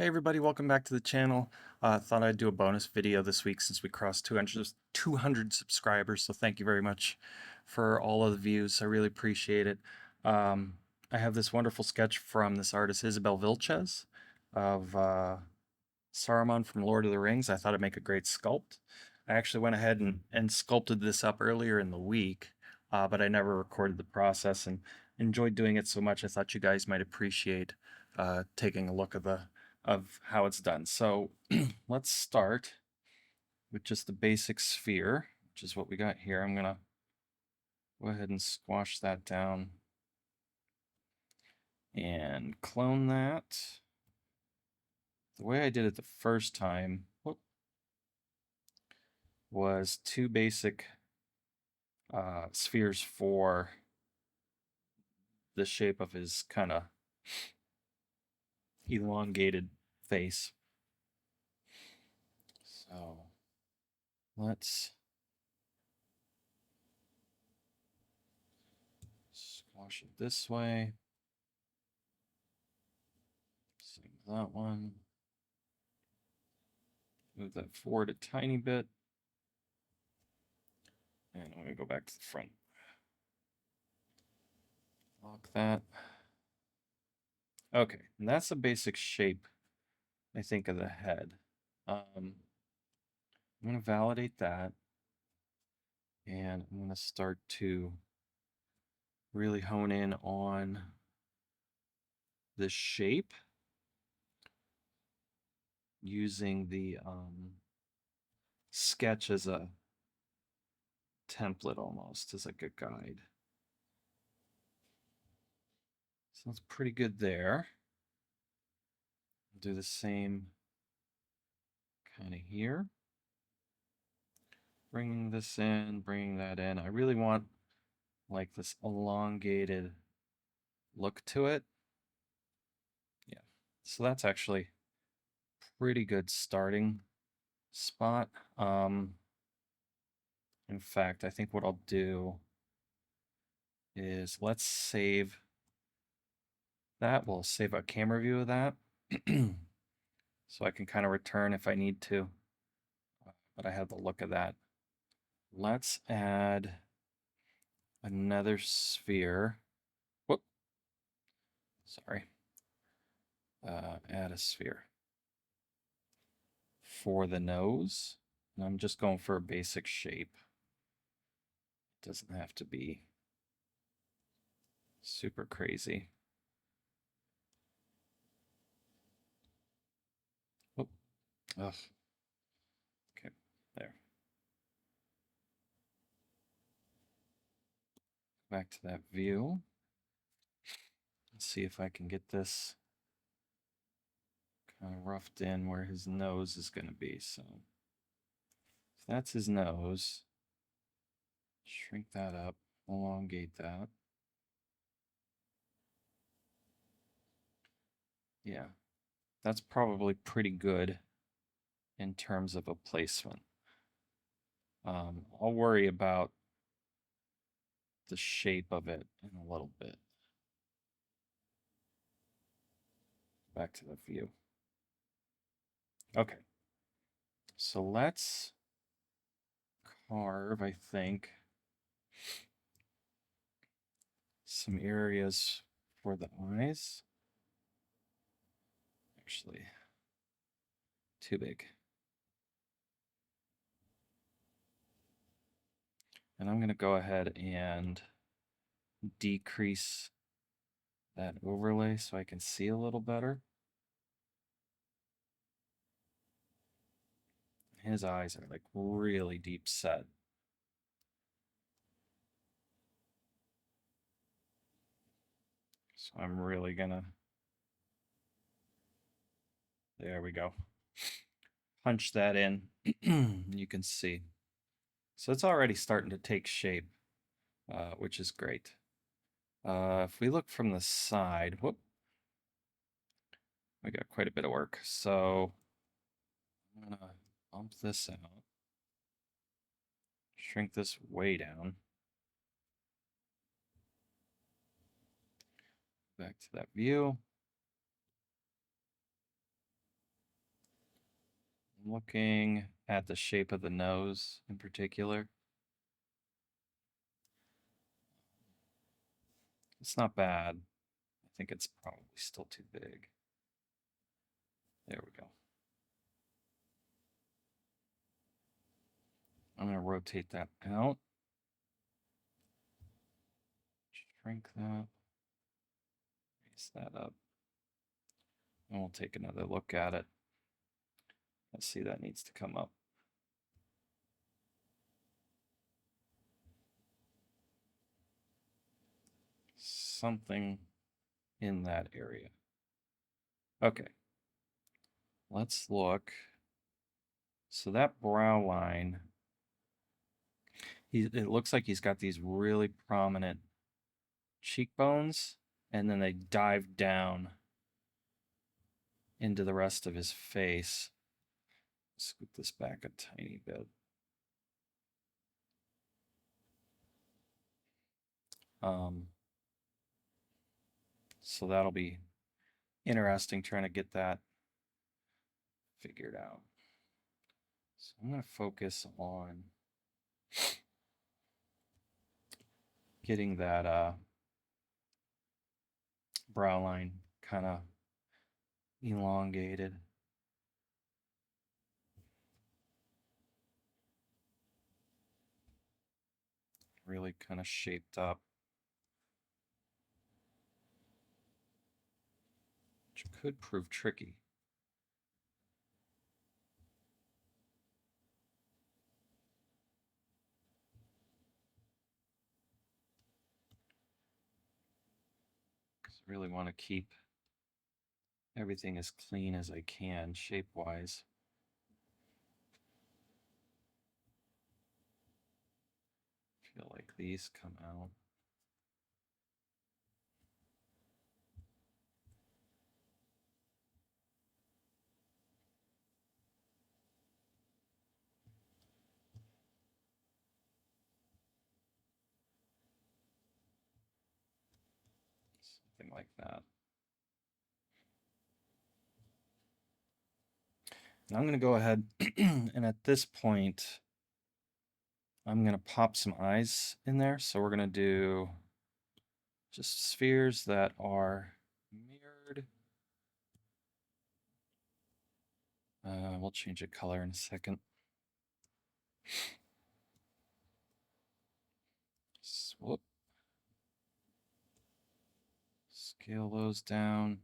Hey everybody, welcome back to the channel. Thought I'd do a bonus video this week since we crossed 200 subscribers, so thank you very much for all of the views. I really appreciate it. I have this wonderful sketch from this artist Isabel Vilches of Saruman from Lord of the Rings. I thought it'd make a great sculpt. I actually went ahead and sculpted this up earlier in the week, but I never recorded the process and enjoyed doing it so much I thought you guys might appreciate taking a look of how it's done. So let's start with just the basic sphere, which is what we got here. I'm gonna go ahead and squash that down and clone that. The way I did it the first time was two basic spheres for the shape of his kind of elongated face. So let's squash it this way. Same with that one. Move that forward a tiny bit. And I'm going to go back to the front. Lock that. Okay, and that's the basic shape, I think, of the head. I'm going to validate that. And I'm going to start to really hone in on the shape using the sketch as a template almost, as like a guide. So that's pretty good there. I'll do the same kind of here. Bringing this in, bringing that in. I really want like this elongated look to it. Yeah, so that's actually pretty good starting spot. In fact, I think what I'll do is let's save that. We'll save a camera view of that. So I can kind of return if I need to. But I have the look of that. Let's add another sphere. Whoop. Sorry. Add a sphere for the nose. And I'm just going for a basic shape. It doesn't have to be super crazy. Whoop. Ugh. Okay, there. Back to that view. Let's see if I can get this kind of roughed in where his nose is going to be. So if that's his nose, shrink that up, elongate that. Yeah, that's probably pretty good in terms of a placement. I'll worry about the shape of it in a little bit. Back to the view. Okay, so let's carve, I think, some areas for the eyes. Actually, too big. And I'm going to go ahead and decrease that overlay so I can see a little better. His eyes are like really deep set. So I'm really gonna, there we go. Punch that in, you can see. So it's already starting to take shape, which is great. If we look from the side, whoop, we got quite a bit of work. So I'm gonna bump this out, shrink this way down. Back to that view. I'm looking at the shape of the nose in particular. It's not bad. I think it's probably still too big. There we go. I'm going to rotate that out. Shrink that. Raise that up. And we'll take another look at it. Let's see, that needs to come up. Something in that area. Okay. Let's look. So that brow line, it looks like he's got these really prominent cheekbones, and then they dive down into the rest of his face. Scoot this back a tiny bit. So that'll be interesting trying to get that figured out. So I'm going to focus on getting that brow line kind of elongated. Really kind of shaped up. Which could prove tricky. Because I really want to keep everything as clean as I can, shape-wise. Feel like these come out. Something like that. And I'm going to go ahead and at this point, I'm going to pop some eyes in there. So we're going to do just spheres that are mirrored. We'll change the color in a second. Whoop. Scale those down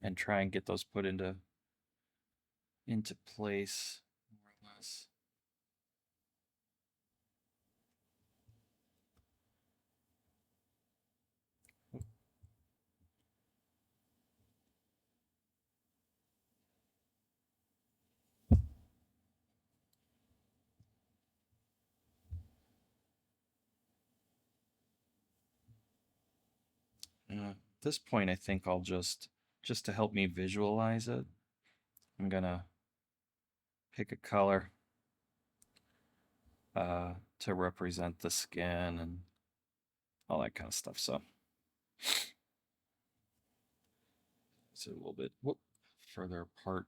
and try and get those put into place more or less. At this point, I think I'll just to help me visualize it, I'm gonna pick a color to represent the skin and all that kind of stuff. So it's a little bit further apart.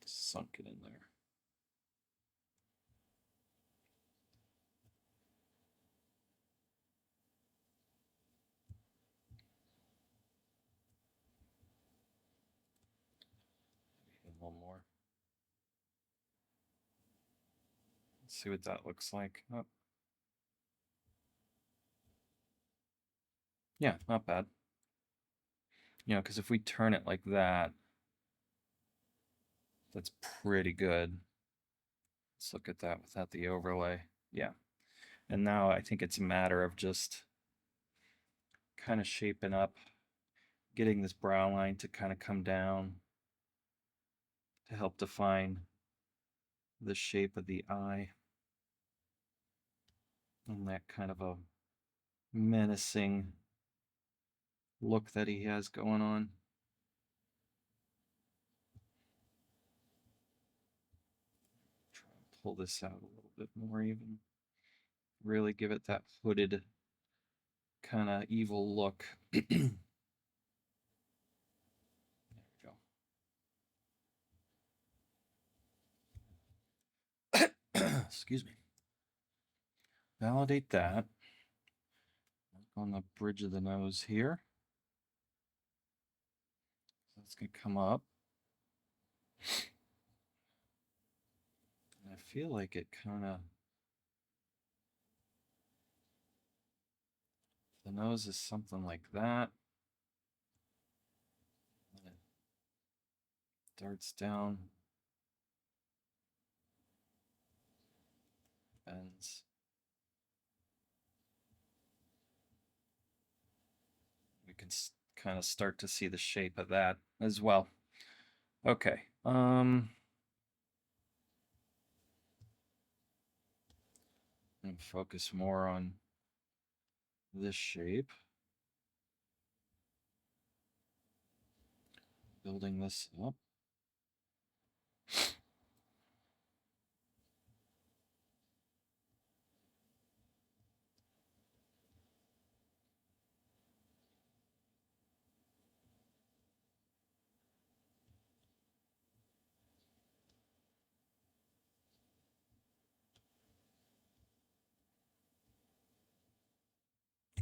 Sunk it in there. Maybe one more. Let's see what that looks like. Oh. Yeah, not bad. You know, because if we turn it like that, that's pretty good. Let's look at that without the overlay. Yeah. And now I think it's a matter of just kind of shaping up, getting this brow line to kind of come down to help define the shape of the eye. And that kind of a menacing look that he has going on. Try and pull this out a little bit more even. Really give it that hooded kind of evil look. There we go. Excuse me. Validate that. On the bridge of the nose here. So that's going to come up. And I feel like it kind of, the nose is something like that. And it darts down. Bends. We can kind of start to see the shape of that as well. Okay. And focus more on this shape. Building this up.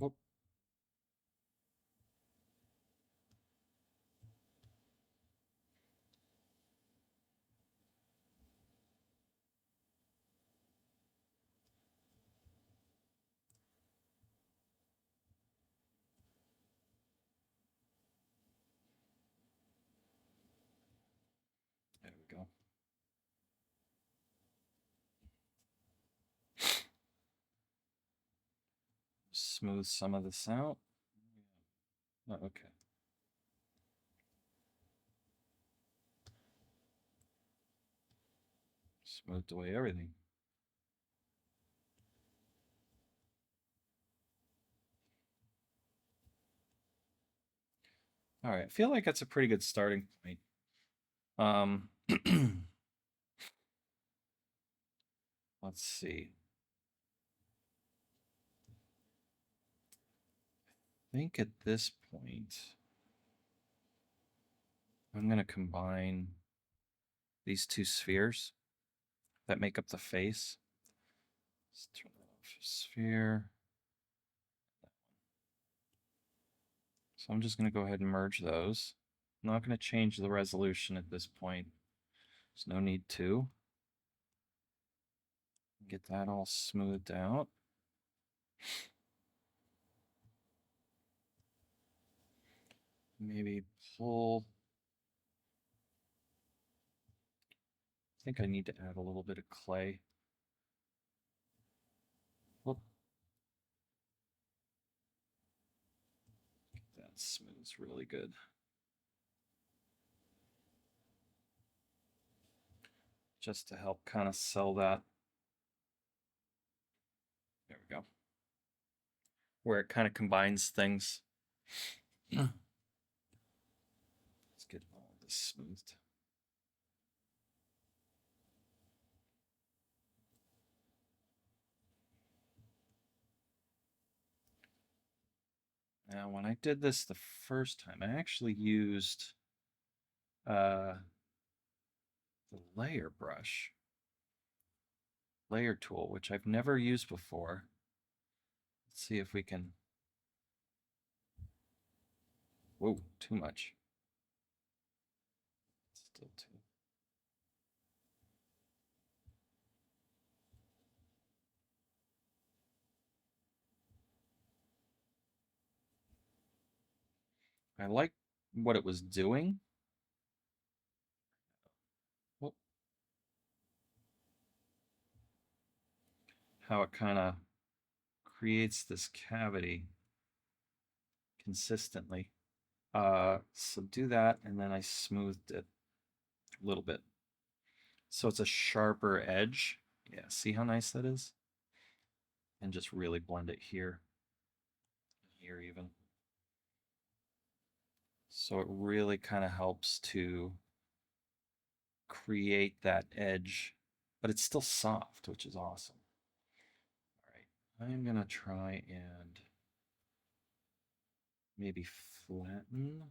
Oh. There we go. Smooth some of this out. Oh, okay. Smoothed away everything. All right, I feel like that's a pretty good starting point. Let's see. I think at this point, I'm going to combine these two spheres that make up the face. Let's turn that off. Sphere. So I'm just going to go ahead and merge those. I'm not going to change the resolution at this point. There's no need to. Get that all smoothed out. Maybe pull. I think I need to add a little bit of clay. Whoop. Get that smooth really good. Just to help kind of sell that. There we go. Where it kind of combines things. Let's get all this smoothed. Now, when I did this the first time, I actually used the layer brush, layer tool, which I've never used before. Let's see if we can. Whoa, too much. Still too. I like what it was doing. Whoop. How it kind of creates this cavity consistently. So do that, and then I smoothed it a little bit. So it's a sharper edge. Yeah, see how nice that is? And just really blend it here. Here even. So it really kind of helps to create that edge, but it's still soft, which is awesome. All right, I'm gonna try and maybe flatten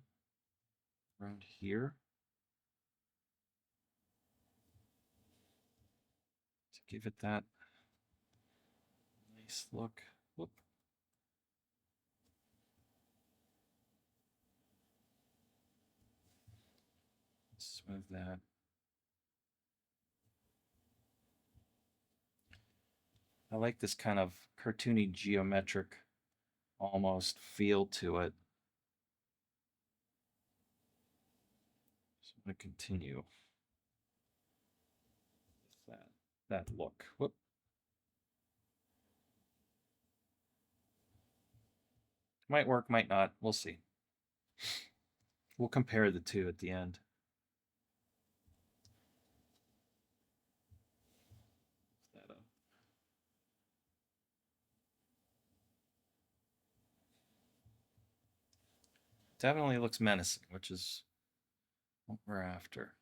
around here to give it that nice look. Whoop. Smooth that. I like this kind of cartoony geometric almost feel to it. So I'm going to continue with that look. Whoop. Might work, might not. We'll see. We'll compare the two at the end. That up. Definitely looks menacing, which is what we're after.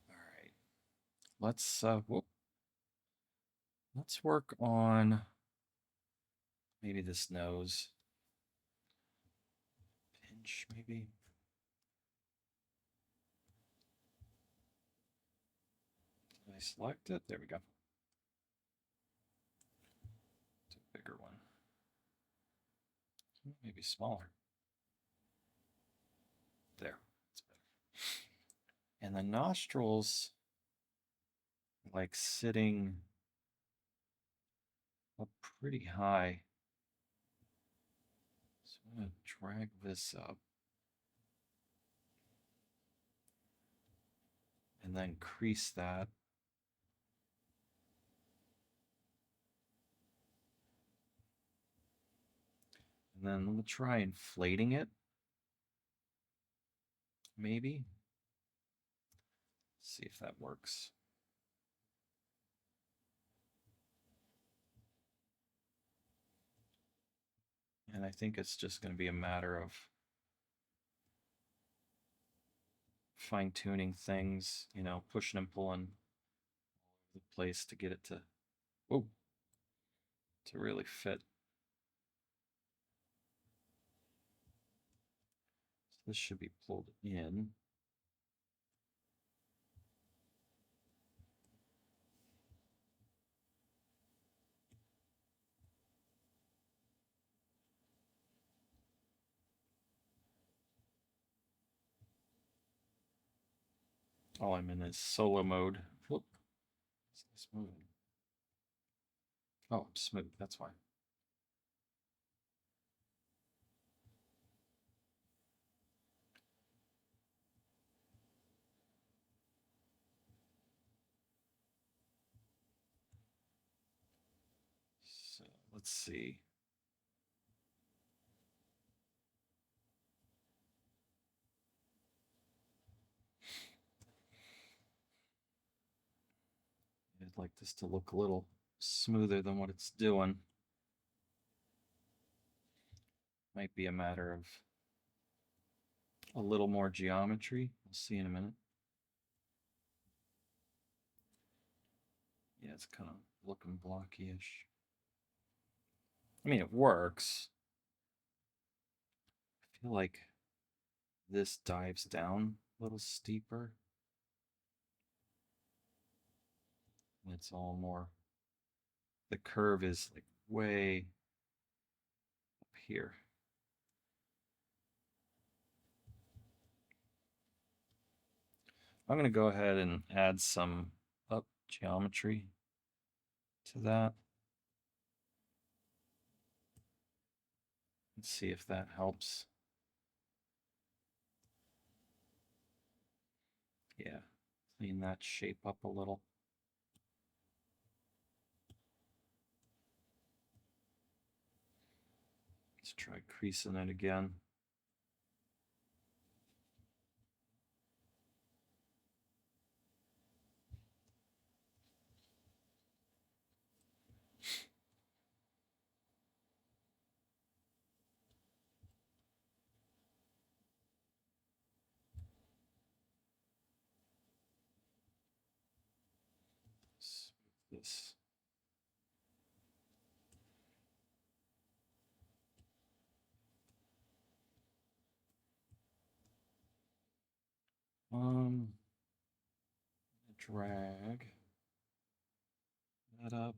All right. Let's work on maybe this nose. Pinch, maybe. Did I select it? There we go. It's a bigger one. Maybe smaller. There. That's better. And the nostrils, like sitting up pretty high. So I'm going to drag this up. And then crease that. And then we'll try inflating it. Maybe. See if that works. And I think it's just going to be a matter of fine-tuning things, you know, pushing and pulling all over the place to get it to, whoa, to really fit. So this should be pulled in. Oh, I'm in this solo mode. Whoop. It's moving. Oh, I'm smooth. That's why. So let's see. I'd like this to look a little smoother than what it's doing. Might be a matter of a little more geometry. We'll see in a minute. Yeah, it's kind of looking blocky-ish. I mean, it works. I feel like this dives down a little steeper. And it's all more, the curve is like way up here. I'm going to go ahead and add some up geometry to that. Let's see if that helps. Yeah, clean that shape up a little. Let's try creasing it again. Smooth this. Drag that up.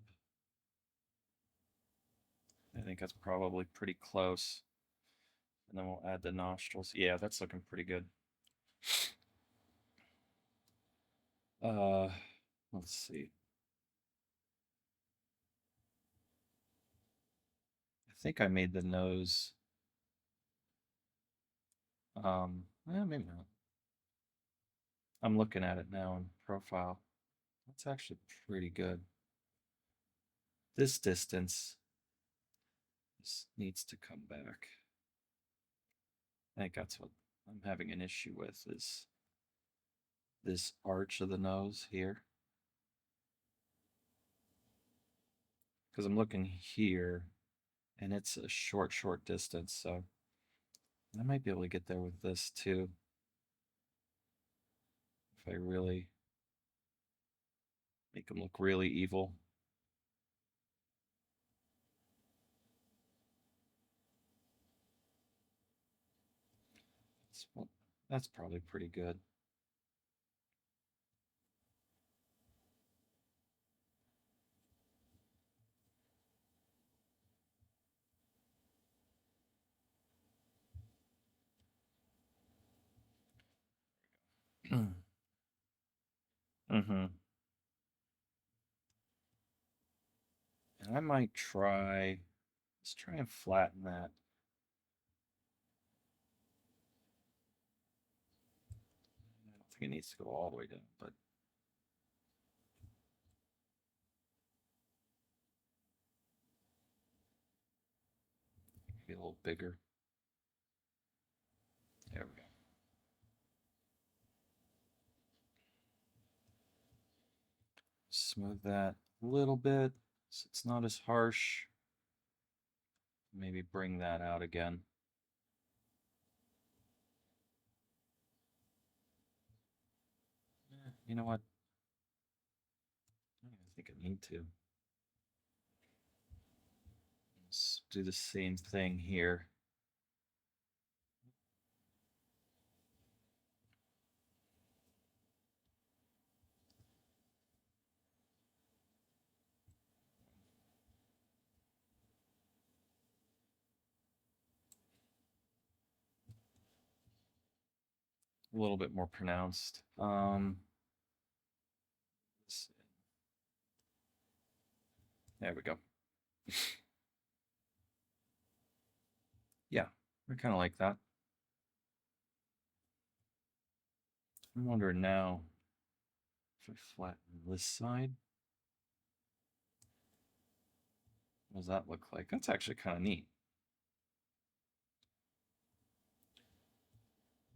I think that's probably pretty close. And then we'll add the nostrils. Yeah, that's looking pretty good. Uh, let's see. I think I made the nose. Maybe not. I'm looking at it now in profile. That's actually pretty good. This distance, this needs to come back. I think that's what I'm having an issue with is this arch of the nose here. Because I'm looking here and it's a short distance, so I might be able to get there with this too. If I really make them look really evil. That's probably pretty good. Mm-hmm. And I might try, let's try and flatten that. I don't think it needs to go all the way down, but maybe a little bigger. There we go. Smooth that a little bit so it's not as harsh. Maybe bring that out again. You know what? I think I need to. Let's do the same thing here. A little bit more pronounced. There we go. Yeah, I kind of like that. I'm wondering now if I flatten this side. What does that look like? That's actually kind of neat.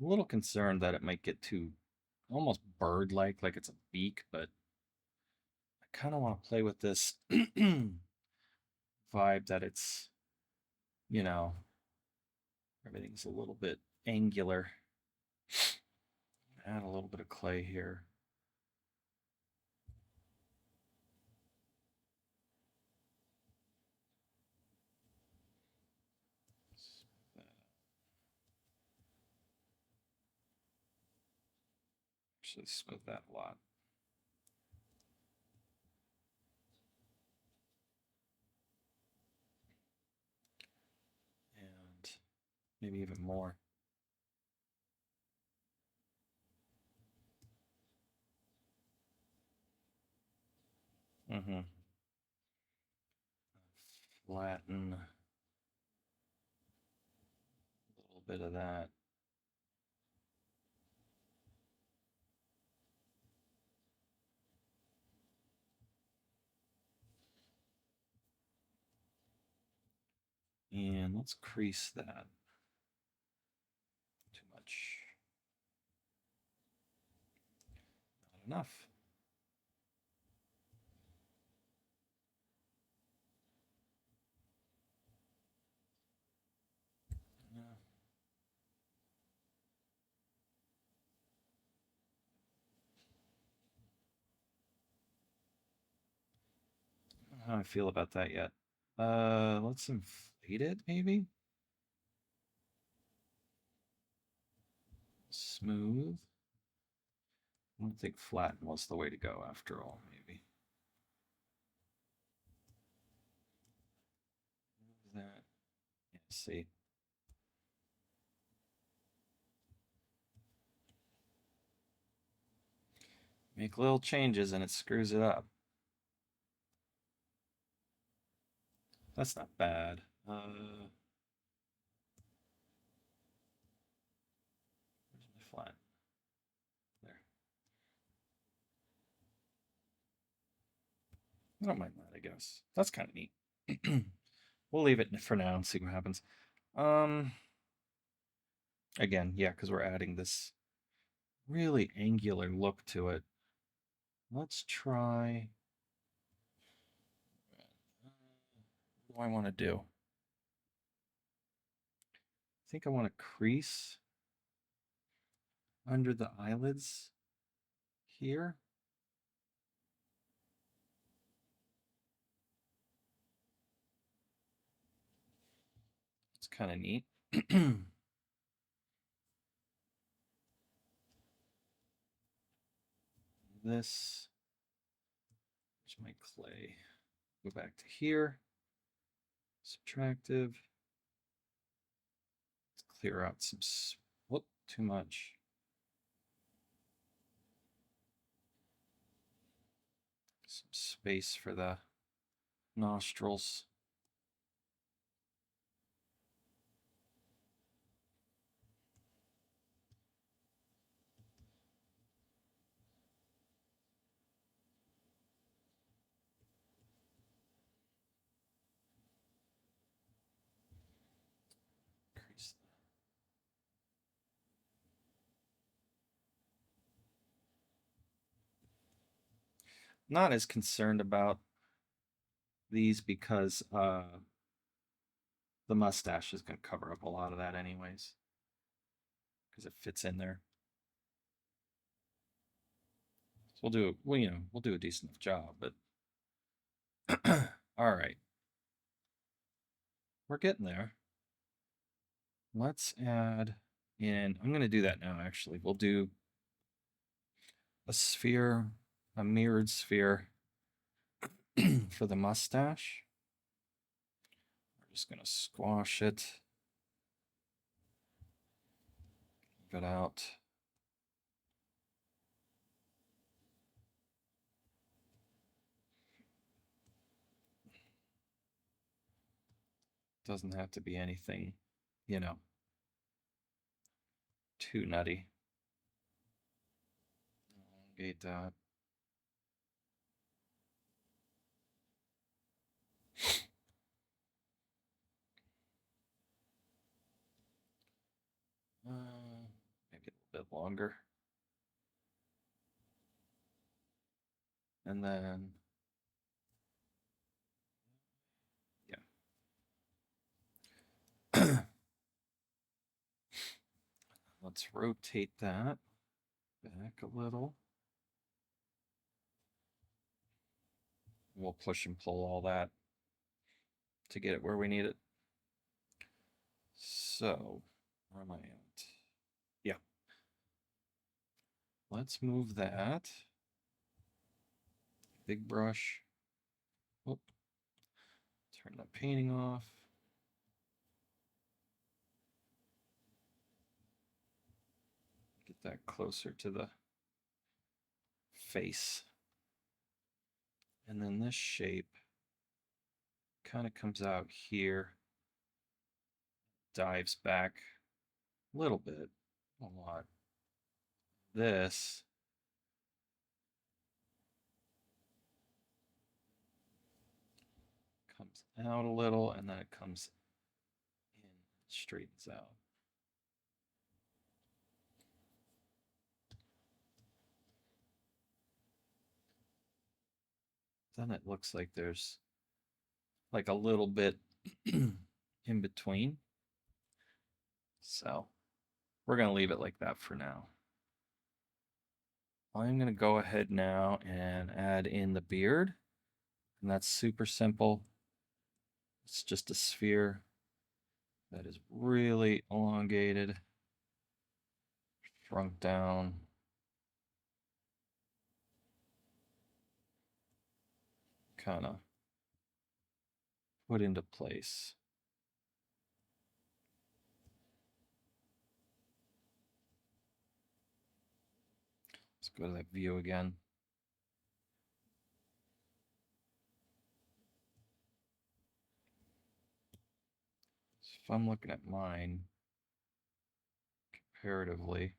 A little concerned that it might get too almost bird-like, like it's a beak, but I kind of want to play with this vibe that it's, you know, everything's a little bit angular. Add a little bit of clay here. Actually, smooth that a lot. And maybe even more. Mm-hmm. Flatten a little bit of that. And let's crease that. Too much. Not enough. Yeah. I don't know how I feel about that yet. Let's inflate it, maybe? Smooth. don't think flatten was the way to go after all, maybe. That, yeah, see. Make little changes and it screws it up. That's not bad. Where's my flat? There. I don't mind that, I guess. That's kind of neat. We'll leave it for now and see what happens. Again, yeah, because we're adding this really angular look to it. Let's try. What do I want to do? I think I want to crease under the eyelids here. It's kind of neat. This, where's my clay? Go back to here. Subtractive. Let's clear out some, whoop, too much. Some space for the nostrils. Not as concerned about these because the mustache is going to cover up a lot of that anyways, because it fits in there. So we'll do, well, you know, we'll do a decent enough job, but all right. We're getting there. Let's add in, I'm going to do that now actually. We'll do a sphere, a mirrored sphere for the mustache. We're just going to squash it. Move it out. Doesn't have to be anything, you know, too nutty. Elongate that. Maybe a little bit longer. And then, yeah. Let's rotate that back a little. We'll push and pull all that to get it where we need it. So, where am I at? Yeah. Let's move that. Big brush. Whoop. Turn the painting off. Get that closer to the face. And then this shape kind of comes out here, dives back a little bit, a lot. This comes out a little, and then it comes in, straightens out. Then it looks like there's like a little bit in between. So we're going to leave it like that for now. I'm going to go ahead now and add in the beard. And that's super simple. It's just a sphere that is really elongated, shrunk down. kind of put into place. Let's go to that view again. So if I'm looking at mine comparatively,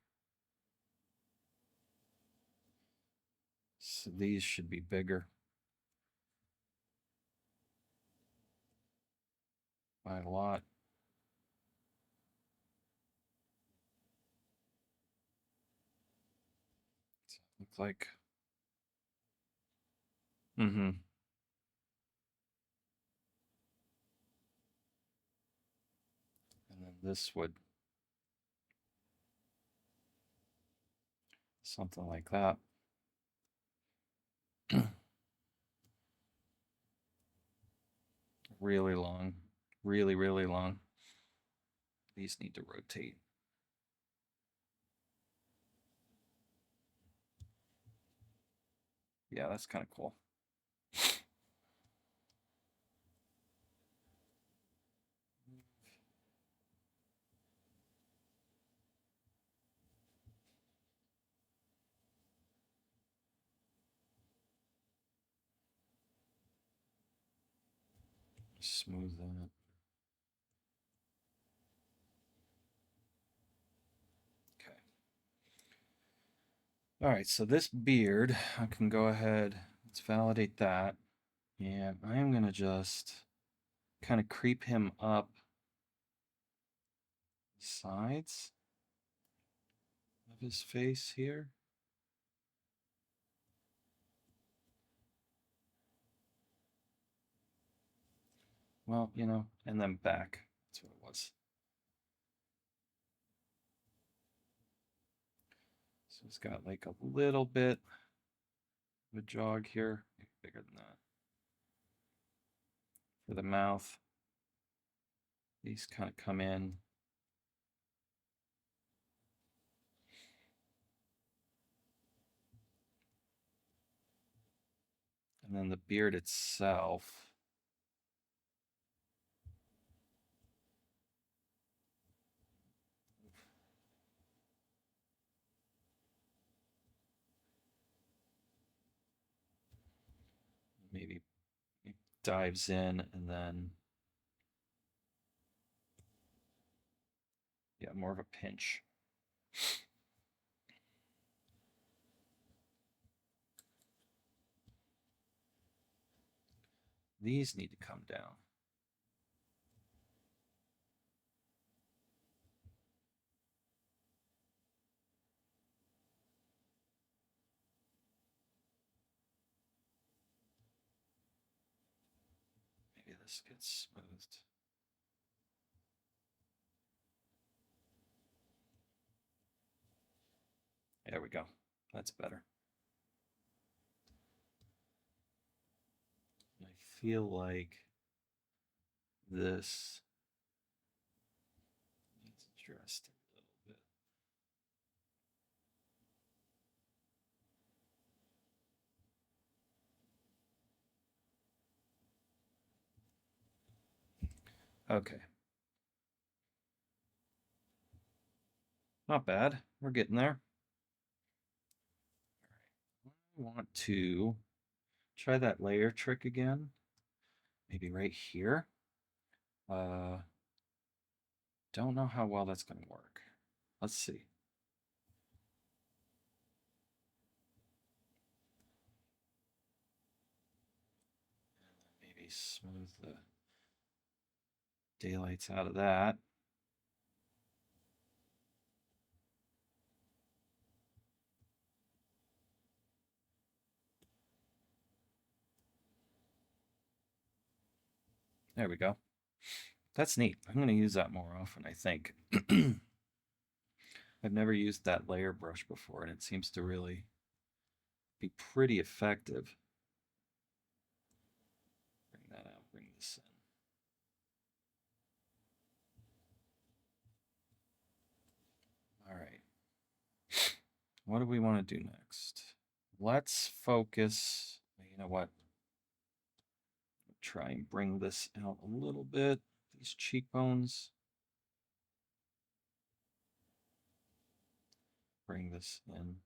so these should be bigger by a lot. So it looks like, and then this would, something like that. Really long, really, really long. These need to rotate. Yeah, that's kind of cool. Smooth that. Okay. All right, so this beard, I can go ahead, let's validate that. And I am gonna just kind of creep him up the sides of his face here. Well, you know, and then back. That's what it was. So it's got like a little bit of a jog here, maybe bigger than that. For the mouth, these kind of come in. And then the beard itself. Maybe it dives in and then, yeah, more of a pinch. These need to come down. Maybe this gets smoothed. There we go. That's better. I feel like this needs addressed a little bit. Okay. Not bad. We're getting there. All right. I want to try that layer trick again. Maybe right here. Don't know how well that's going to work. Let's see. Maybe smooth the daylights out of that. There we go. That's neat. I'm going to use that more often, I think. I've never used that layer brush before, and it seems to really be pretty effective. Bring that out, bring this in. All right. What do we want to do next? Let's focus. You know what? try and bring this out a little bit, these cheekbones. Bring this in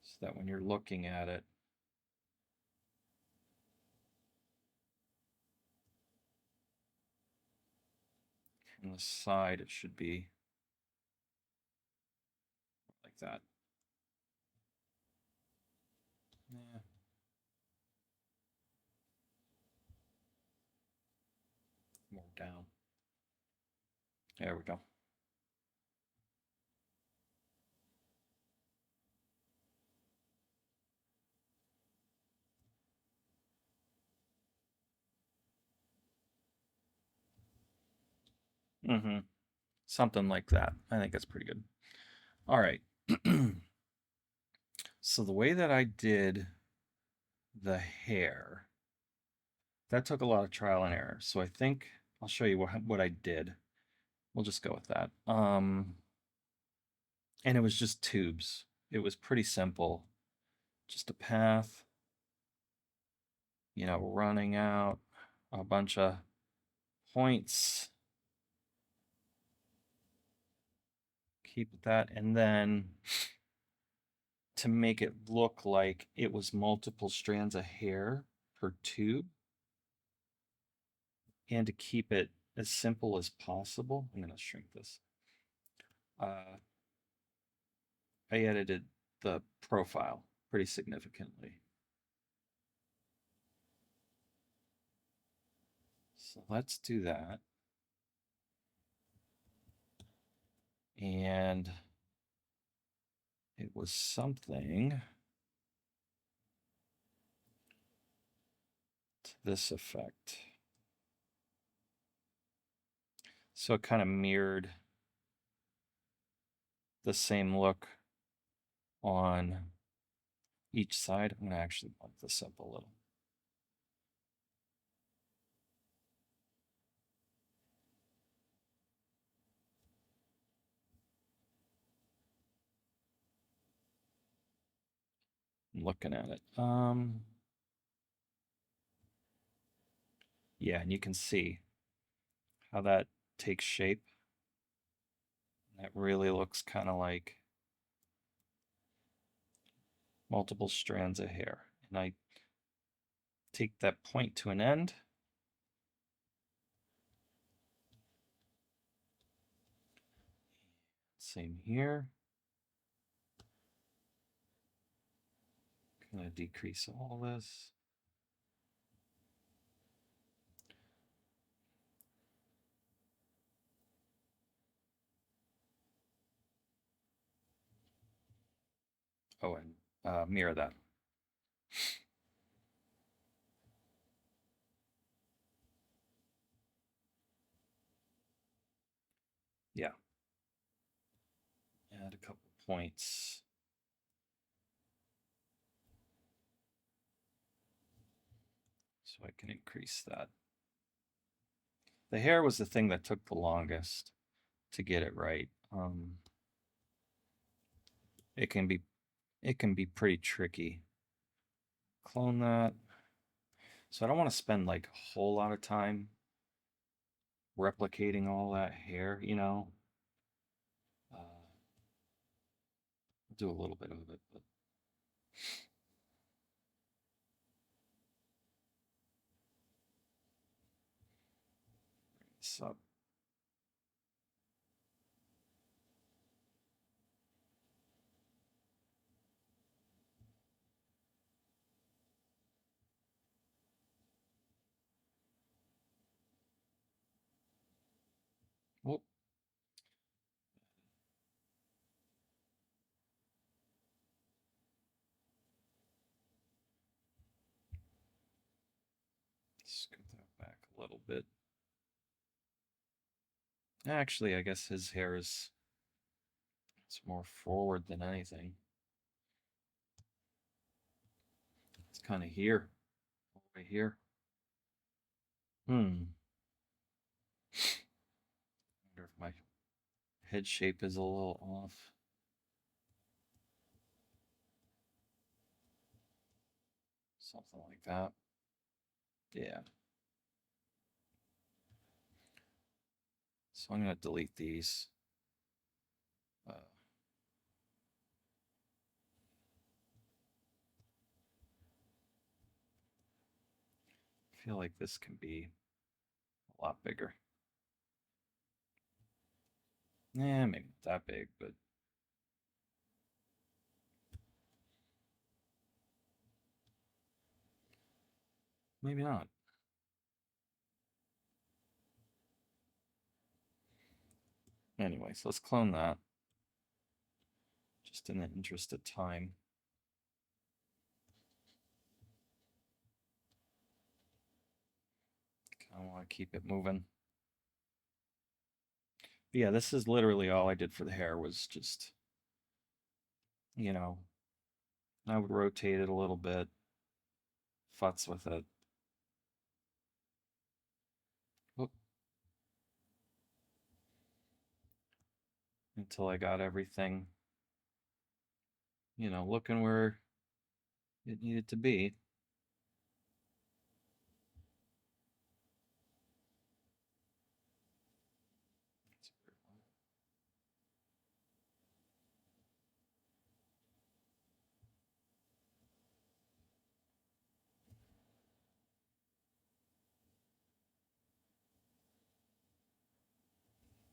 so that when you're looking at it, from the side, it should be like that. Yeah. More down. There we go. Mm-hmm. Something like that. I think that's pretty good. All right. So the way that I did the hair, that took a lot of trial and error. So I think I'll show you what I did. We'll just go with that. And it was just tubes. It was pretty simple. Just a path, running out a bunch of points. Keep that, and then to make it look like it was multiple strands of hair per tube, and to keep it as simple as possible, I'm going to shrink this. I edited the profile pretty significantly. So let's do that. And it was something to this effect. So it kind of mirrored the same look on each side. I'm going to actually bump this up a little. I'm looking at it. Yeah, and you can see how that takes shape. That really looks kind of like multiple strands of hair. And I take that point to an end. Same here. Gonna decrease all this. Oh, and mirror that. Yeah. Add a couple points. So I can increase that. The hair was the thing that took the longest to get it right. It can be pretty tricky. Clone that. So I don't want to spend like a whole lot of time replicating all that hair, do a little bit of it, but this up. Whoop. Scoot that back a little bit. Actually, I guess his hair is it's more forward than anything. It's kind of here, right here. Wonder if my head shape is a little off. Something like that. Yeah. So I'm going to delete these. I feel like this can be a lot bigger. Yeah, maybe not that big, but maybe not. Anyways, let's clone that. Just in the interest of time. Kind of want to keep it moving. But yeah, this is literally all I did for the hair was just, you know, I would rotate it a little bit, futz with it. Whoop. Until I got everything, looking where it needed to be.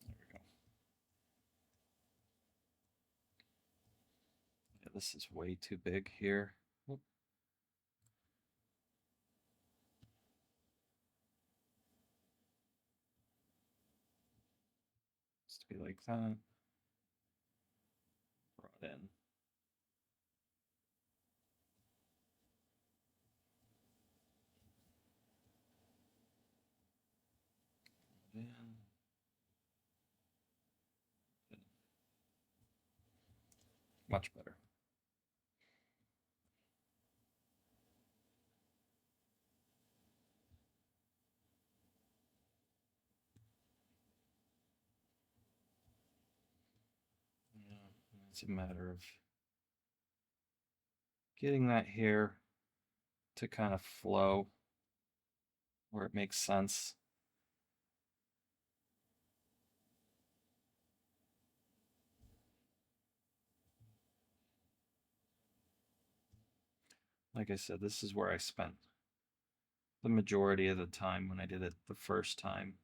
There we go. Yeah, this is way too big here. Whoop. Just to be like that. Brought in. In. Much better. Yeah, it's a matter of getting that hair to kind of flow where it makes sense. Like I said, this is where I spent the majority of the time when I did it the first time.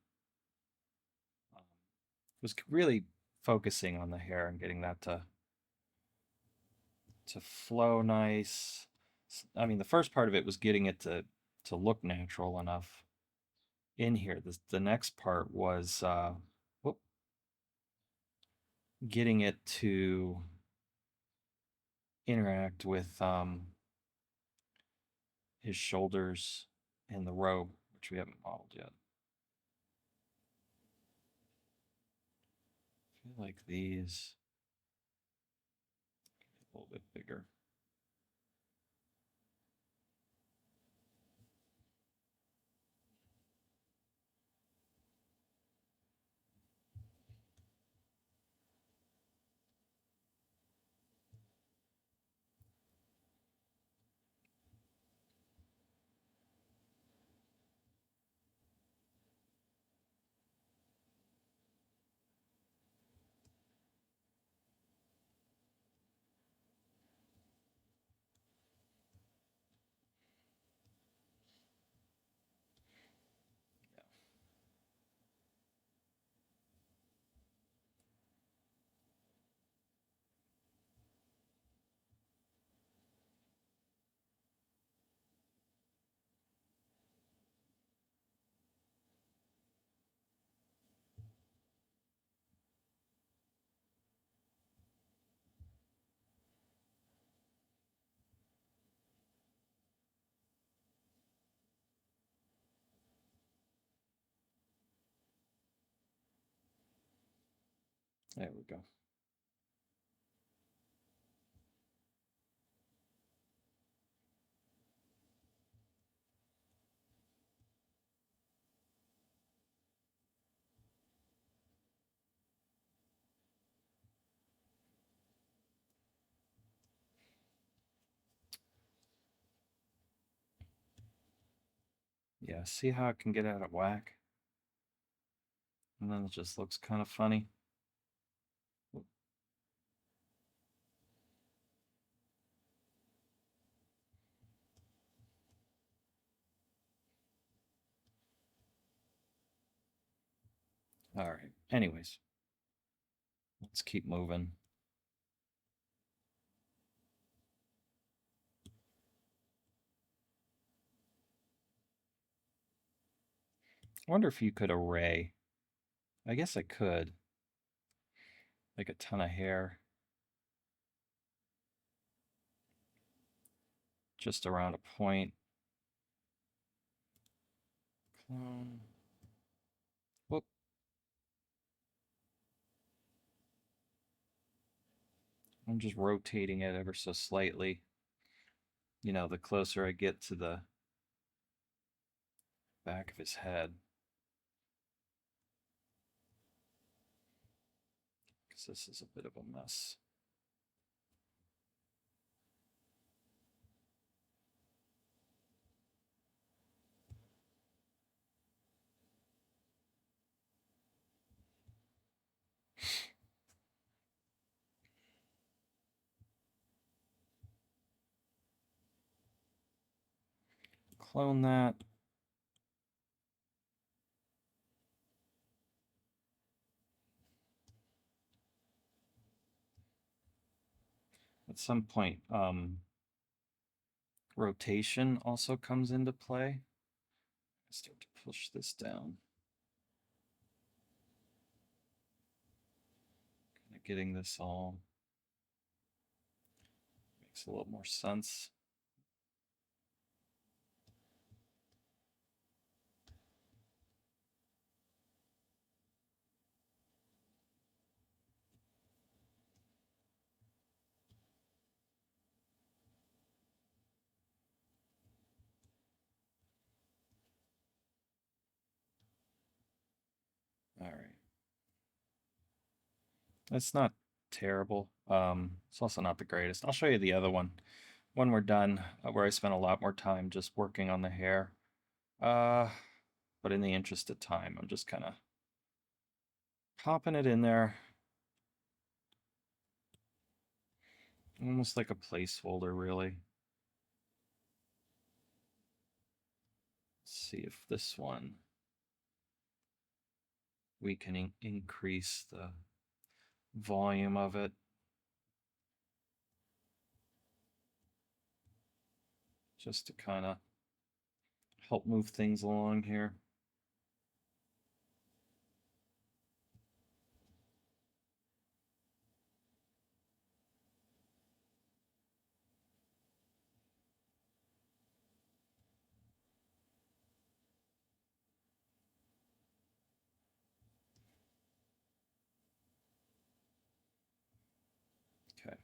Was really focusing on the hair and getting that to flow nice. I mean, the first part of it was getting it to look natural enough in here. The next part was whoop, getting it to interact with his shoulders and the robe, which we haven't modeled yet. I feel like these a little bit bigger. Yeah. There we go. Yeah, see how it can get out of whack? And then it just looks kind of funny. All right, anyways, let's keep moving. I wonder if you could array. I guess I could. Like a ton of hair. Just around a point. Clone. Whoop. I'm just rotating it ever so slightly. You know, the closer I get to the back of his head. Because this is a bit of a mess. Clone that. At some point, rotation also comes into play. I start to push this down. Kind of getting this all makes a little more sense. All right. It's not terrible. It's also not the greatest. I'll show you the other one when we're done, where I spent a lot more time just working on the hair. But in the interest of time, I'm just kind of popping it in there. Almost like a placeholder, really. Let's see if this one we can increase the volume of it. Just to kind of help move things along here. Okay.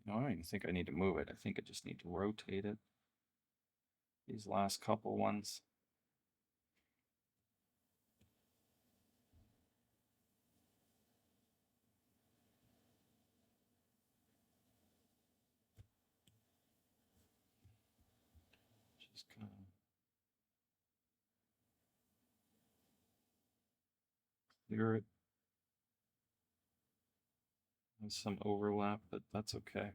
No, I don't even think I need to move it. I think I just need to rotate it. These last couple ones. Just kind of clear it. There's some overlap, but that's okay.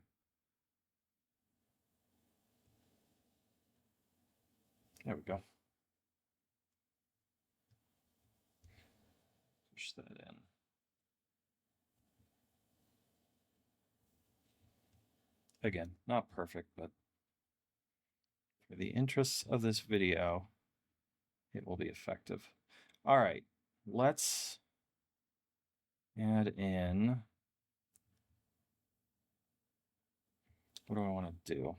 There we go. Push that in. Again, not perfect, but for the interests of this video, it will be effective. All right, let's add in, what do I want to do?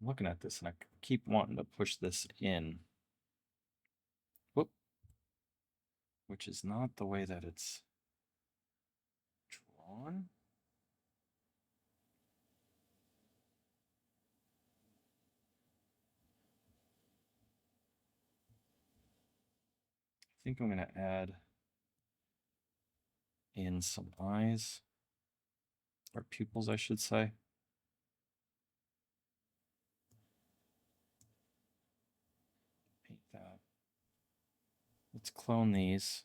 I'm looking at this and I keep wanting to push this in. Whoop. Which is not the way that it's drawn. I think I'm going to add in some eyes, or pupils, I should say. Paint that. Let's clone these.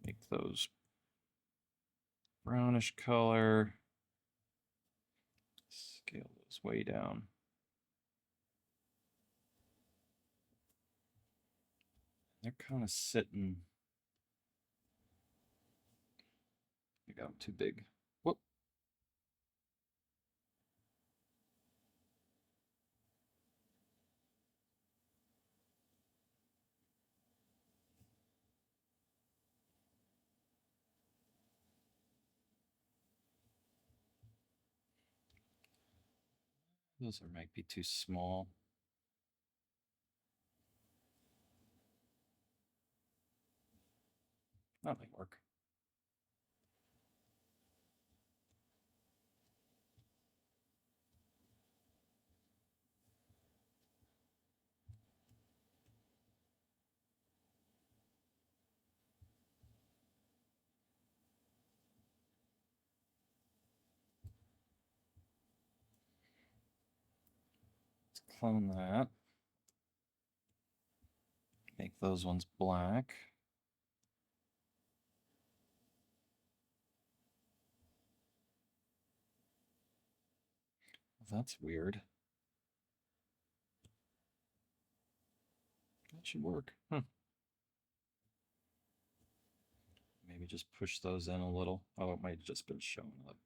Make those brownish color. Scale those way down. They're kind of sitting. I got them too big. Whoop. Those might be too small. That might work. Let's clone that. Make those ones black. That's weird. That should work. Maybe just push those in a little. Oh, it might have just been showing up.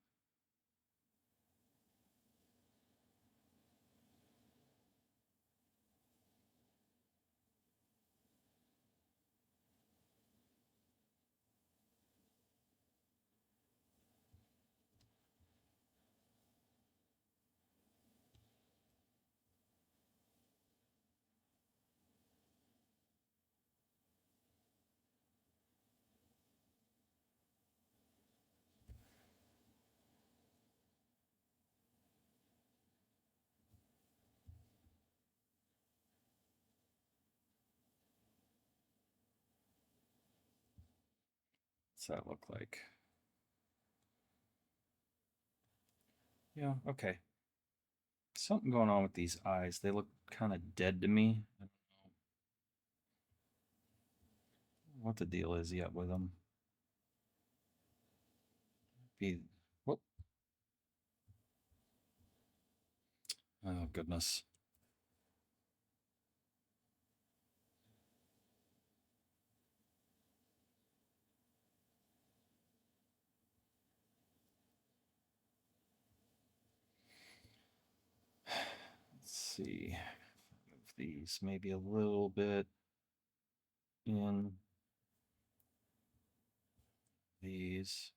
What's that look like? Yeah, okay. Something going on with these eyes. They look kind of dead to me. I don't know what the deal is yet with them. Be whoop. Oh goodness. Let's see. Move these maybe a little bit in these.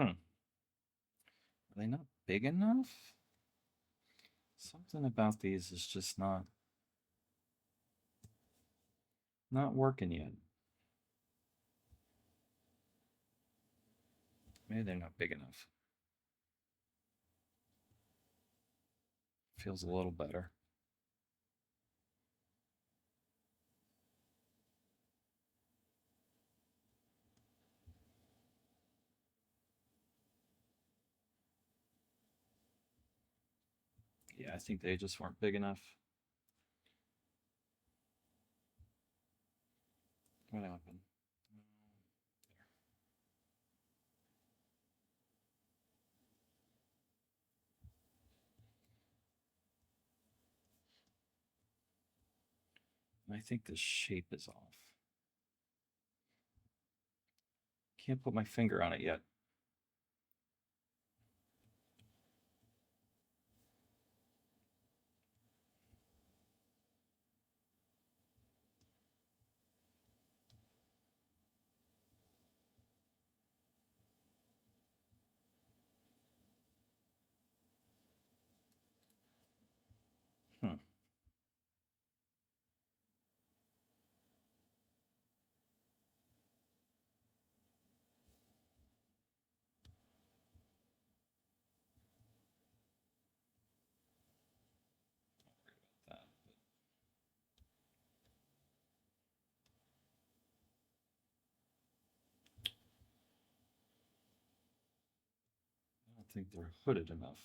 Are they not big enough? Something about these is just not working yet. Maybe they're not big enough. Feels a little better. Yeah, I think they just weren't big enough. What happened? I think the shape is off. Can't put my finger on it yet. think they're hooded enough.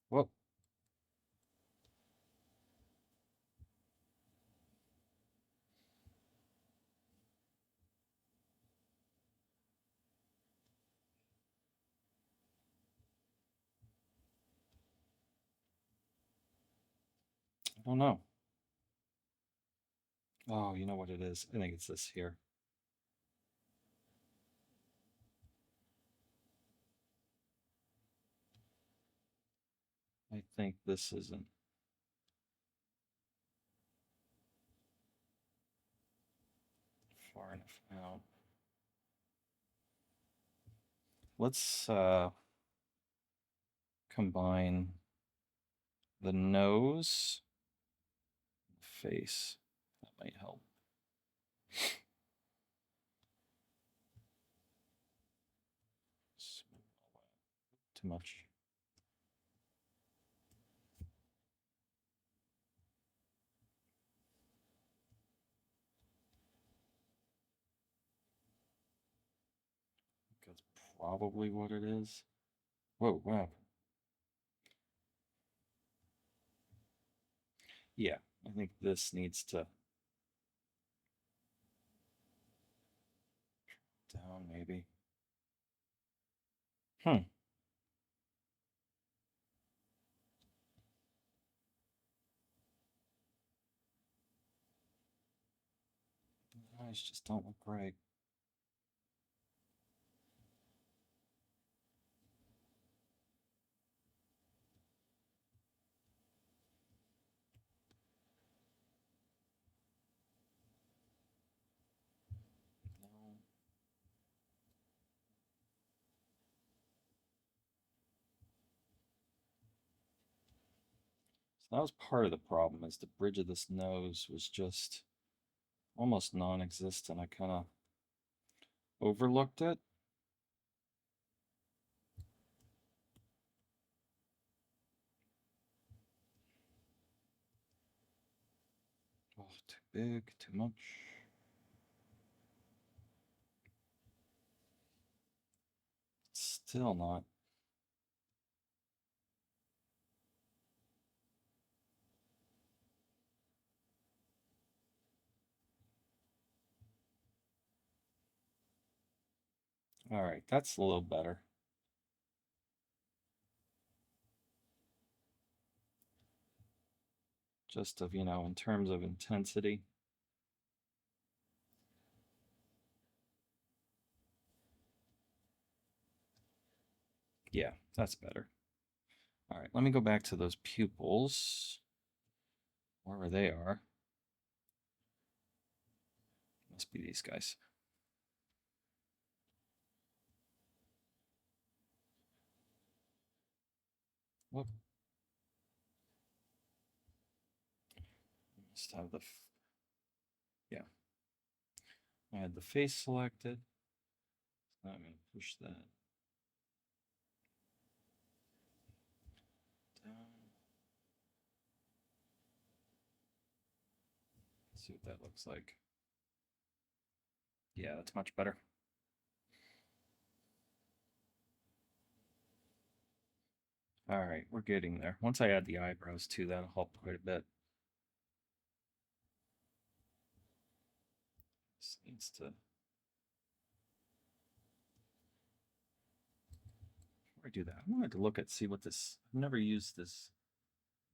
Whoa. I don't know. Oh, you know what it is? I think it's this here. I think this isn't far enough out. Let's combine the nose, face. That might help. Too much. That's probably what it is. Whoa, wow. Yeah, I think this needs to down maybe. Hmm. The eyes just don't look right. No. So that was part of the problem, is the bridge of this nose was just almost non-existent. I kind of overlooked it. Oh, too big, too much. Still not. All right, that's a little better. Just of, in terms of intensity. Yeah, that's better. All right, let me go back to those pupils, wherever they are. Must be these guys. Whoop. Must have yeah. I had the face selected. So I'm going to push that down. See what that looks like. Yeah, that's much better. All right, we're getting there. Once I add the eyebrows too, that'll help quite a bit. This needs to. Before I do that, I wanted to look at, see what this. I've never used this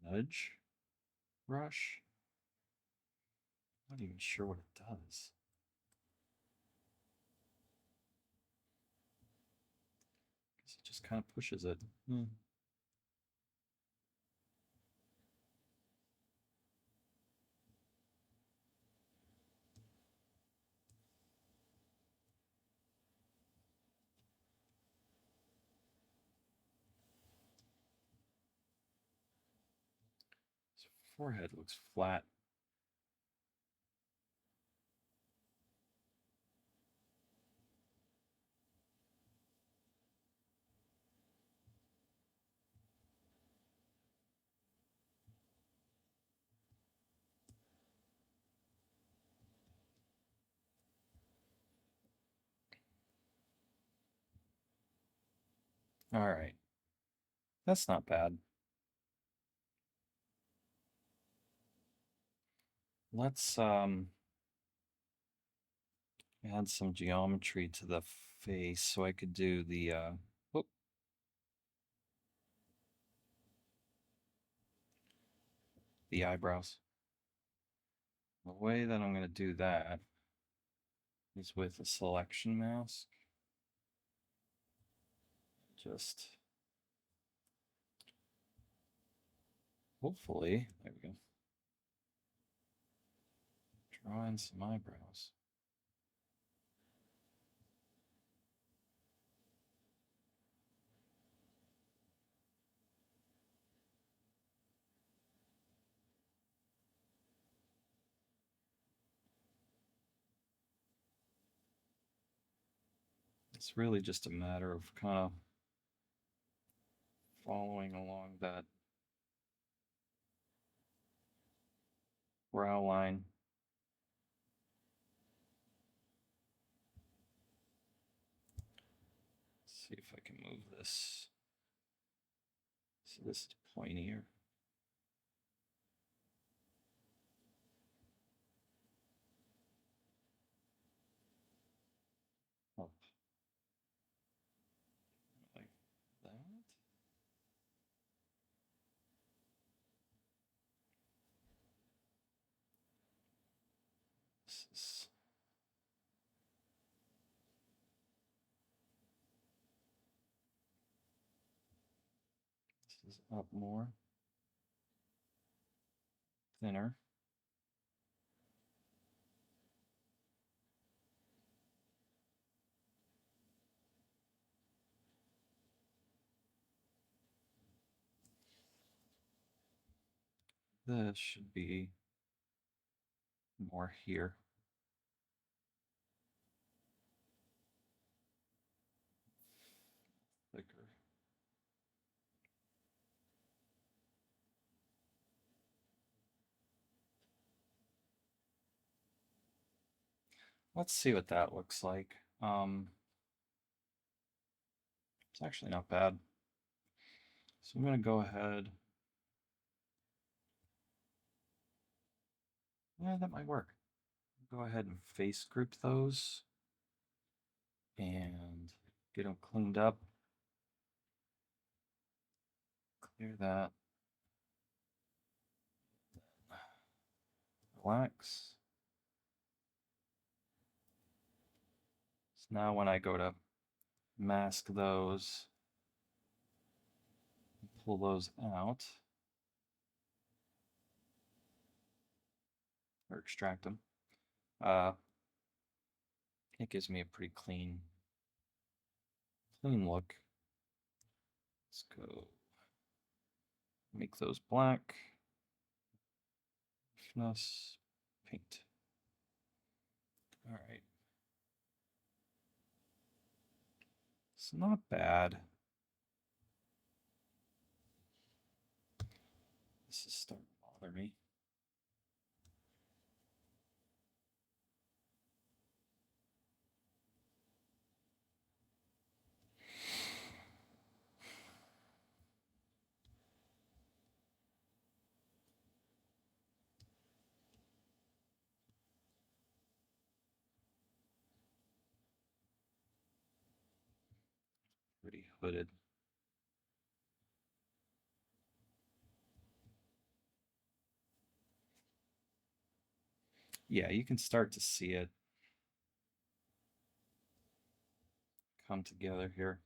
nudge brush. I'm not even sure what it does. Guess it just kind of pushes it. His forehead looks flat. All right. That's not bad. Let's add some geometry to the face so I could do the whoop, the eyebrows. The way that I'm going to do that is with a selection mask. Just hopefully, there we go. Draw in some eyebrows. It's really just a matter of kind of following along that brow line. Let's see if I can move this. So this is pointier. Up. Like that. This is up more. Thinner. This should be more here. Thicker. Let's see what that looks like. It's actually not bad. So I'm going to go ahead. Yeah, that might work. Go ahead and face group those and get them cleaned up. Clear that. Relax. So now when I go to mask those, pull those out, or extract them, it gives me a pretty clean look. Let's go make those black. Finesse, paint. All right. It's not bad. This is starting to bother me. Pretty hooded. Yeah, you can start to see it come together here.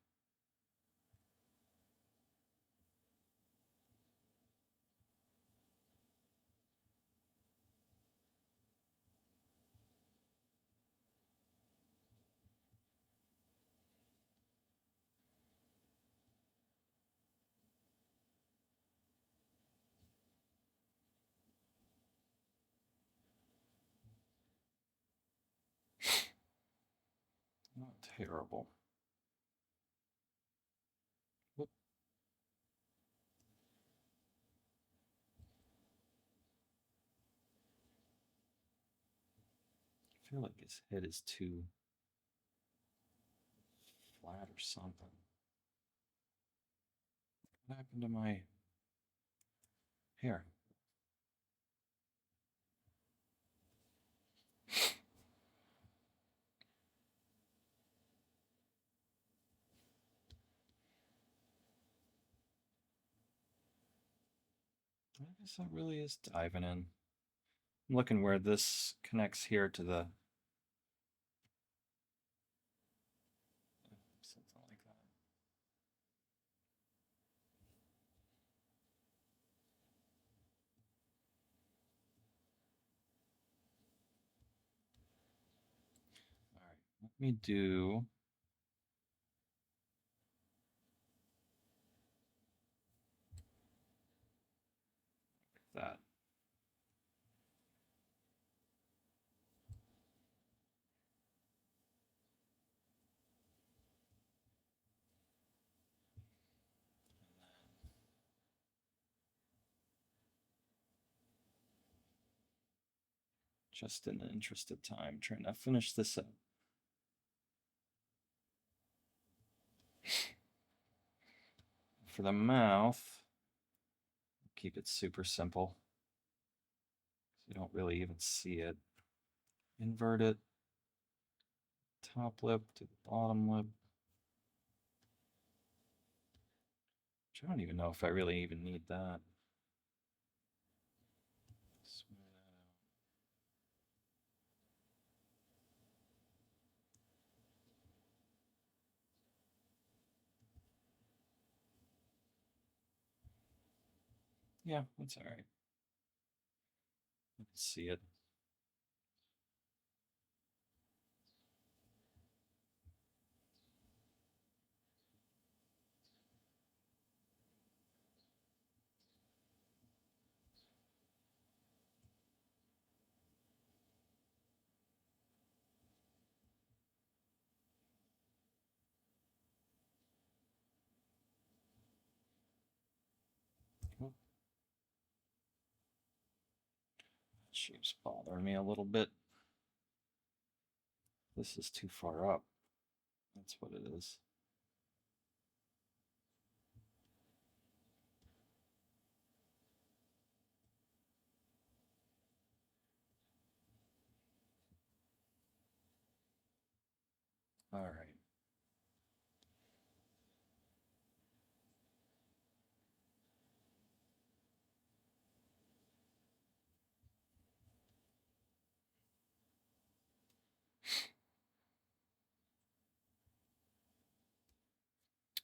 Not terrible. Whoop. I feel like his head is too flat or something. What happened to my hair? I guess that really is diving in. I'm looking where this connects here to the something like that. All right, let me do that. Just in the interest of time, trying to finish this up. For the mouth, keep it super simple. So you don't really even see it. Invert it. Top lip to the bottom lip. Which I don't even know if I really even need that. Smooth that out. Yeah, that's all right. Let's see it. Oh, that shape's bothering me a little bit. This is too far up. That's what it is. All right.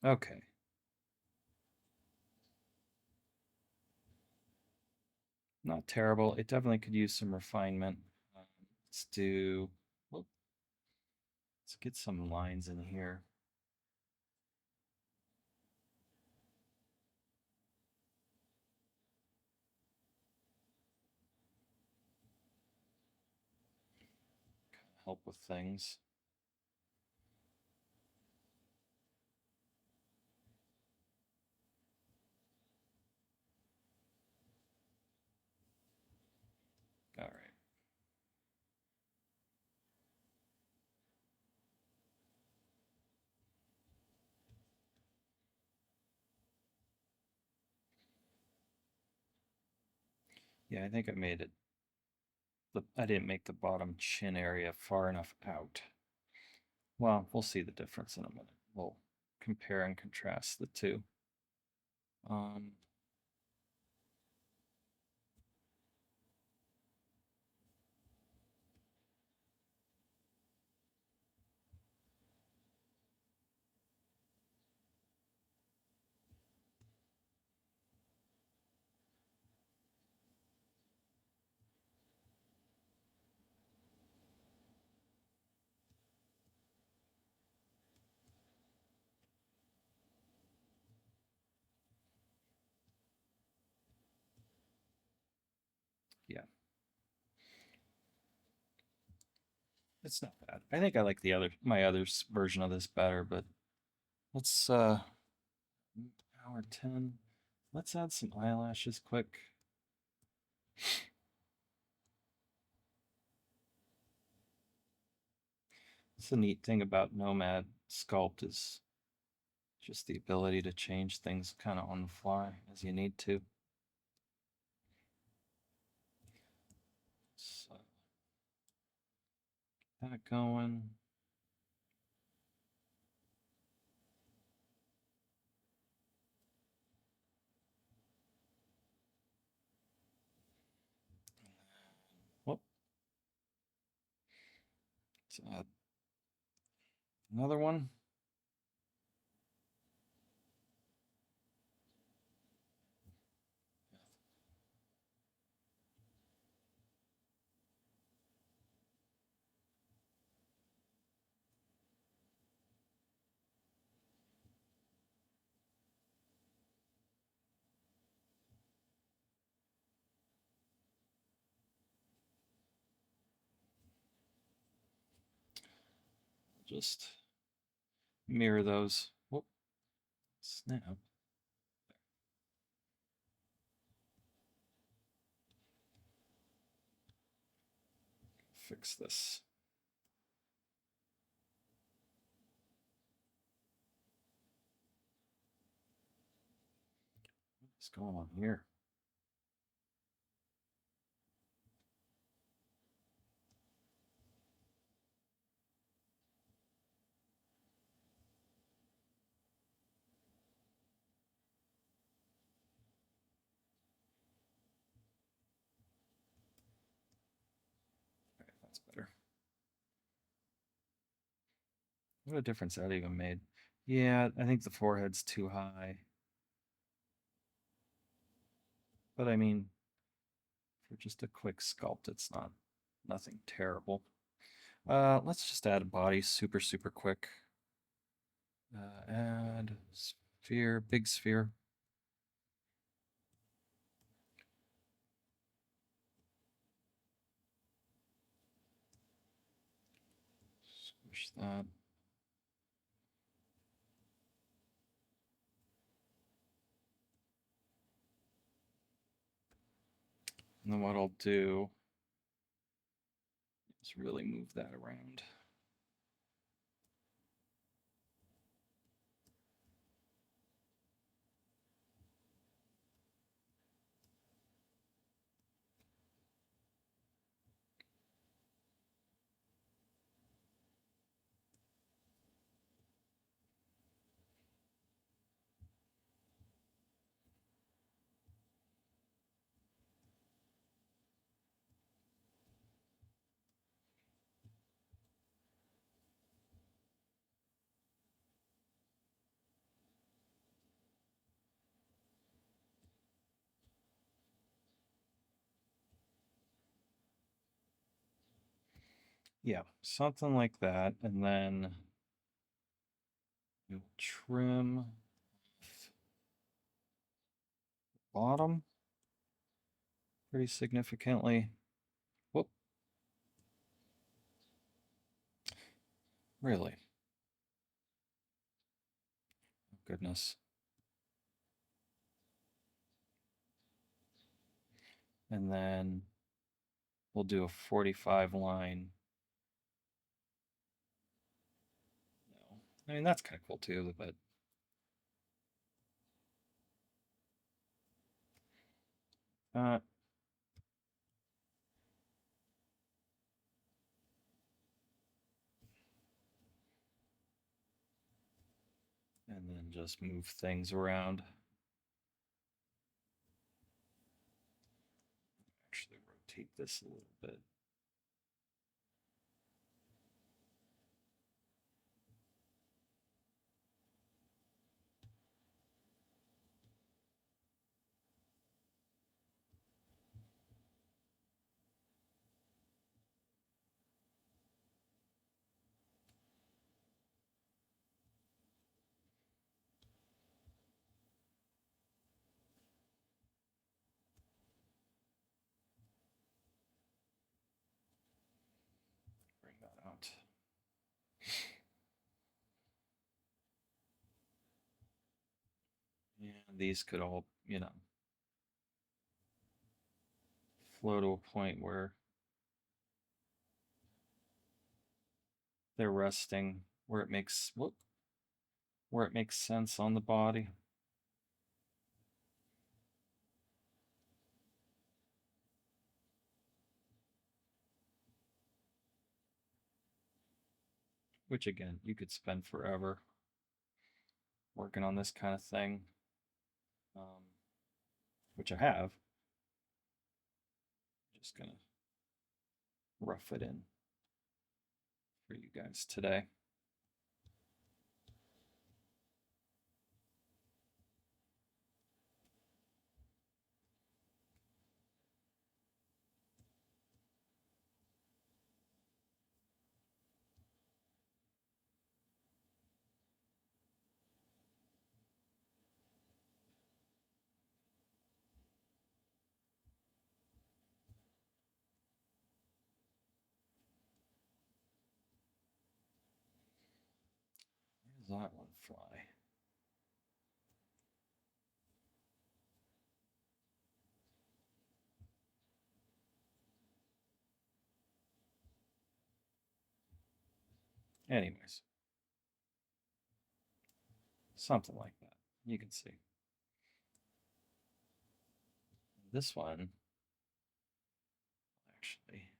Okay. Not terrible. It definitely could use some refinement. Let's do, well, let's get some lines in here. Help with things. All right. Yeah, I think I made it. I didn't make the bottom chin area far enough out. Well, we'll see the difference in a minute. We'll compare and contrast the two. Um, yeah, it's not bad. I think I like my other version of this better, but let's hour 10. Let's add some eyelashes quick. It's the neat thing about Nomad Sculpt is Just the ability to change things kind of on the fly as you need to. So, that going. Whoop. Let's add another one. Just mirror those. Whoop. Snap. Fix this. What's going on here? Okay, that's better. What a difference that even made. Yeah, I think the forehead's too high. But I mean, for just a quick sculpt, it's nothing terrible. Let's just add a body super quick. Add sphere, big sphere. Squish that. And then what I'll do is really move that around. Yeah, something like that. And then you'll trim bottom pretty significantly. Whoop. Really? Oh, goodness. And then we'll do a 45 line. No. I mean, that's kind of cool too, but uh, and then just move things around. Actually rotate this a little bit. Bring that out. And these could all, flow to a point where they're resting, where it makes, whoop, where it makes sense on the body. Which again, you could spend forever working on this kind of thing, which I have. Just gonna rough it in for you guys today. Where does that one fly? Anyways, something like that. You can see. This one, actually,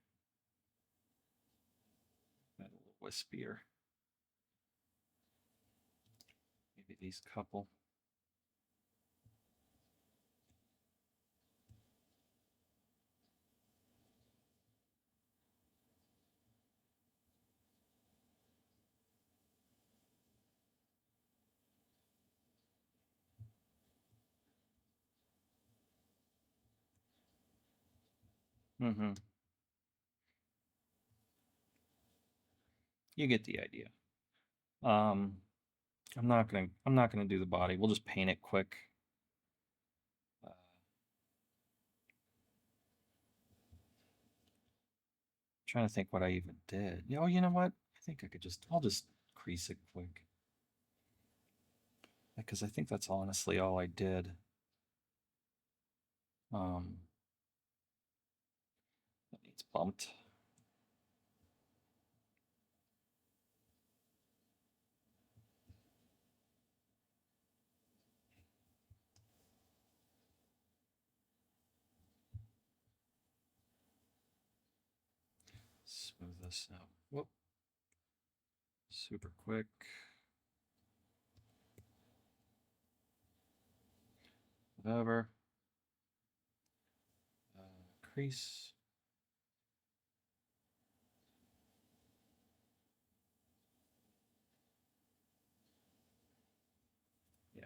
got a little wispier. Maybe these couple. Mm-hmm. You get the idea. I'm not gonna do the body. We'll just paint it quick. Trying to think what I even did. Oh, you know what? I think I'll just crease it quick. Because I think that's honestly all I did. That needs bumped. Smooth this out. Whoop. Super quick. Whatever. Crease. Yeah,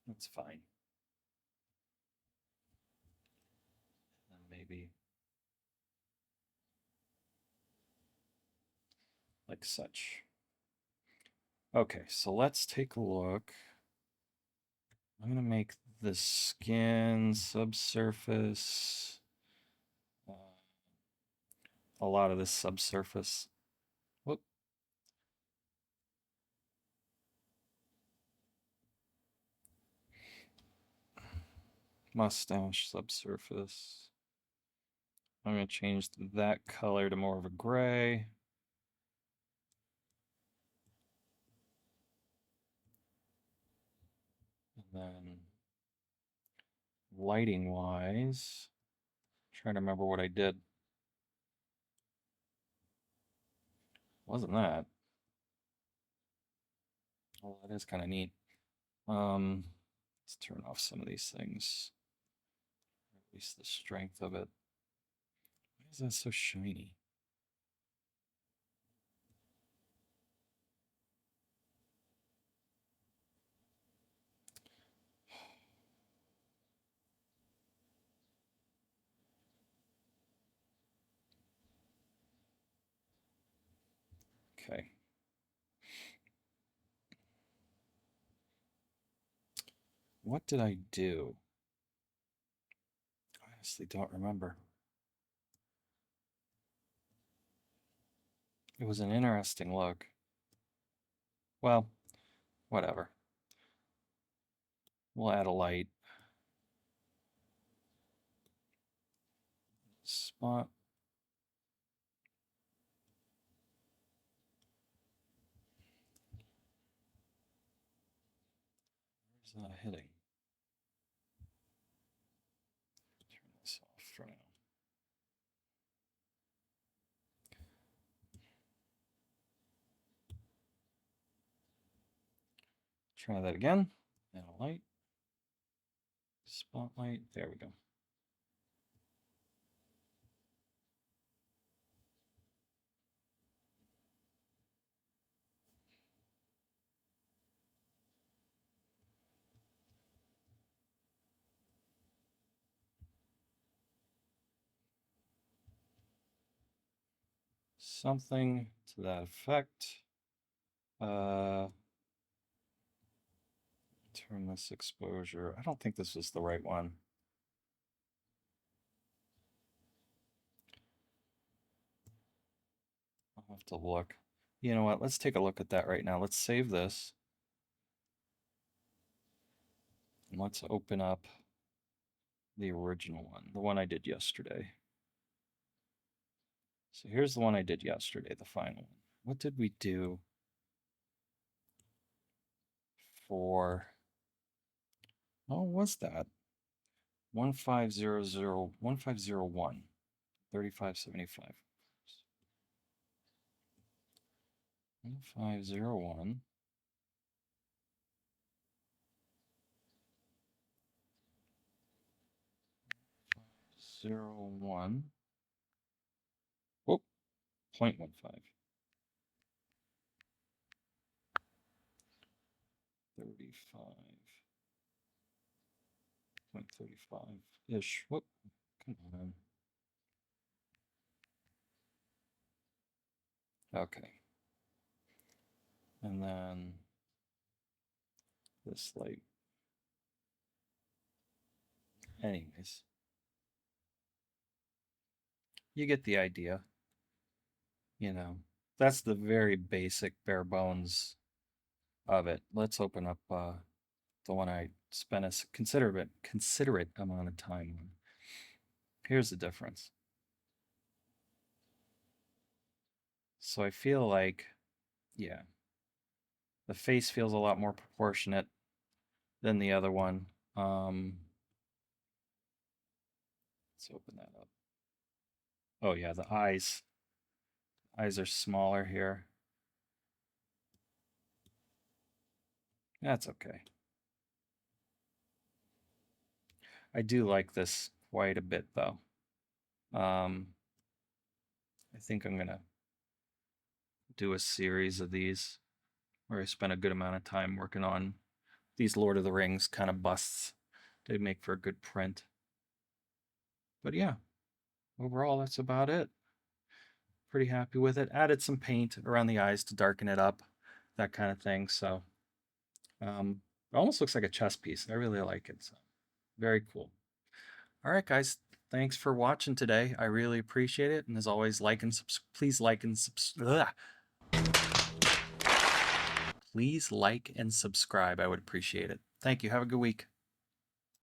that's fine. And maybe like such. Okay, so let's take a look. I'm gonna make the skin subsurface. A lot of this subsurface. Whoop. Mustache subsurface. I'm going to change that color to more of a gray. And then lighting wise, trying to remember what I did. Wasn't that? Oh, that is kind of neat. Let's turn off some of these things. At least the strength of it. Why is that so shiny? Okay. What did I do? I honestly don't remember. It was an interesting look. Well, whatever. We'll add a light. Spot. not hitting. Turn this off for now. Try that again. And a light. Spotlight. There we go. Something to that effect. Turn this exposure. I don't think this is the right one. I'll have to look. You know what? Let's take a look at that right now. Let's save this. And let's open up the original one, the one I did yesterday. So here's the one I did yesterday, the final one. What did we do for, oh, what was that? 1500, 1501, 3575. 1501. Zero one. Whoop, 0.15. 0.35-ish. Whoop, come on. Okay. And then this light. Anyways, you get the idea. You know, that's the very basic bare bones of it. Let's open up the one I spent a considerate amount of time on. Here's the difference. So I feel like, yeah, the face feels a lot more proportionate than the other one. Let's open that up. Oh yeah, the eyes. Eyes are smaller here. That's okay. I do like this quite a bit though. I think I'm gonna do a series of these where I spend a good amount of time working on these Lord of the Rings kind of busts. They make for a good print. But yeah, overall that's about it. Pretty happy with it. Added some paint around the eyes to darken it up, that kind of thing. So it almost looks like a chess piece. I really like it. So very cool. All right, guys. Thanks for watching today. I really appreciate it. And as always, please like and please like and subscribe. I would appreciate it. Thank you. Have a good week.